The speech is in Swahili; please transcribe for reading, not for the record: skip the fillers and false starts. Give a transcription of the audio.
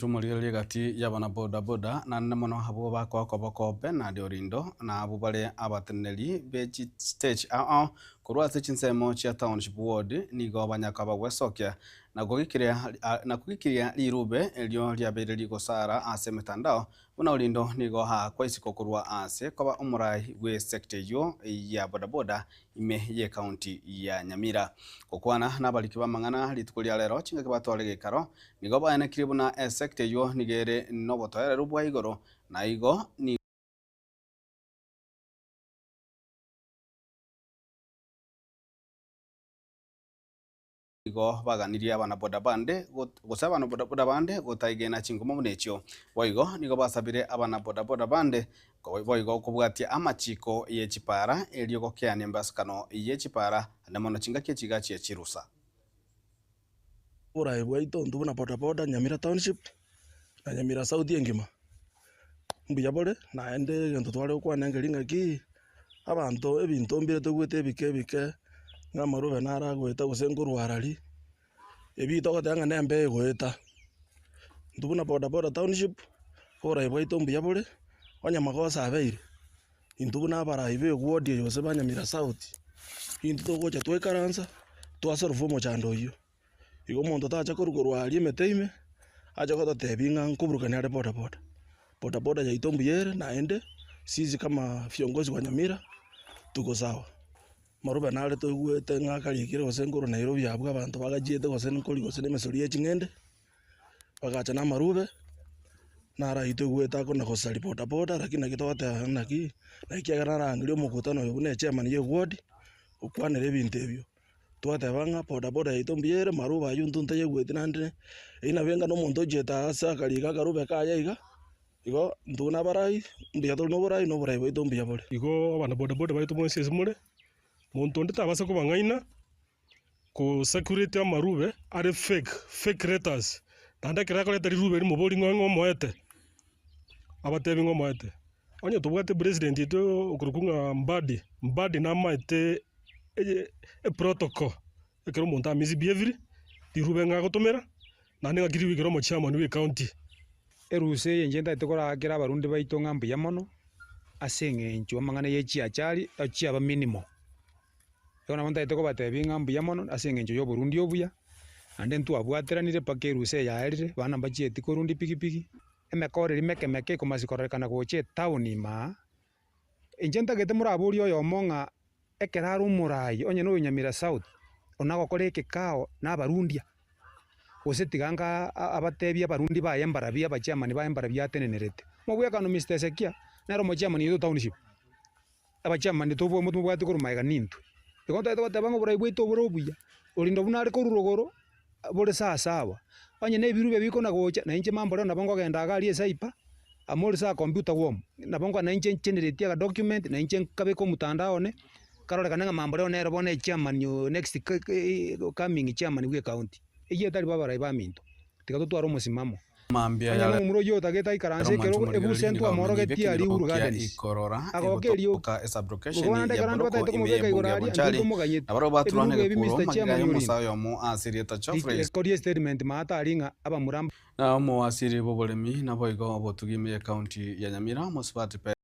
Tumuririe gati ya bana boda boda na nne muno abo bakwa kobokobe na Orindo na abo bare abateneri beji stage kurwa zichinsemo cia township ward nigo banyaka bagwecokia na kugikiria lirube elio liabiriri gusara ase mitandao buna Orindo nigo ha kwa isiko kurwa ase koba umurai we sector yo ya boda boda ime ye county ya Nyamira kokwana nabaliki bamang'ana litukulia lero chinga kibatware gikaro nigo bayanekire buna sector yo nigere nobotoere rubwa igoro na igo ni igo baganiria abana boda bande gusaba abana boda bande gutaigena chingumo munecho boigo nigo basabire abana boda bande boigo kubwatia amachiko ye chipara elio gokeane mbasakano ye chipara namono chinga kichiga cie chirusa Ora bwaito ndubuna boda Nyamira township na Nyamira south engima mbuya bore na ende gento tware kwana ngelinga ki abantu ebinto mbire tugwete bike ng'amarube nara gweta gusenguru harari ebito gatanga nembe gweta ndubuna boda township ora bwaito mbuya bore onya magosa abeire indubuna bara ibe ward yose Nyamira south into togocha twekaransa twasorvo mo chando iyo igo muntu tacha kurugurwa ali meteime acha gototebinga nkuburukania ale boda ya itombuyere na ende sisi kama viongozi wa Nyamira tuko sawa marube nale tugwete ng'akarikire gosenguru Nairobi abwa abantu bagajiete gosenkori gosene mesori eching'ende bagacha na marube nara itugweta kona gosari boda lakini kitogata naki na ikiagara ngiri omukutano yobune chairman ye ward ukwanere ebintu ebyo twatebanga boda ya itombuyere marube ayuntunta yegwete nande ina benga no muntu jeta asa kariga karube kaya igo nduna barai mbiya to no barai bwito mbiya bore igo abana boda baitu mwese simure muntu ndita basa kubang'aina ku security amarube are fake letters tanda kira ko letter rube mu boli ng'o moete abatebi ng'o moete onye tubwate president ito okurukunga mbadi na maite protocol ekero muntu amizi behavior dirube ng'agotomera na ninga kiri wikero mo chairman we county eruse yenjenda itekora kera barundi baito ng'ambu ya mono asenge enchu amang'ana ye chiachari achiaba minimo yona monta iteko batebi ng'ambu ya mono asenge enchu yo Burundi obuya ande ntu abwateranire paka eruse yaerire bana bachieti korundi pikipiki emekore meke komasikorrekana goche town ma enjenta gete muraburi oyo monga ekeraru murai onye no Nyamira south onagokora ekekao na barundia osetiganga abatebi abarundi ba yembarabia abachairman ba yembarabia atenenerete mobwekano Mr. Sekia nero mochairman yeto township abachairman tobo mutu bwate kurumaiga nintu igonta eto batabanga burai bwito burobuya Orindo bunare korurogoro bore sawa onye ne birube biko na gocha na inche mambo na bongo genda gari esaipa amori sa computer worm na bongo na inche generate ga document na inche kabe ko mutandao ne karole kananga mambo leo nero bone chairman yo next coming chairman we county iye tari babara ibaminto tikatutwara umusimamo mambia ya muro yo tageta ikaranse kero ebusentu amoro geti ali uru gardens agokerio ka esabrocation ya baroko imebega igorari abaro baturane kuro magayo musayo mu asirieta chofre escori statement mata aringa aba muramba na mu asiri bobolemi na boigo botugime county ya Nyamira musipati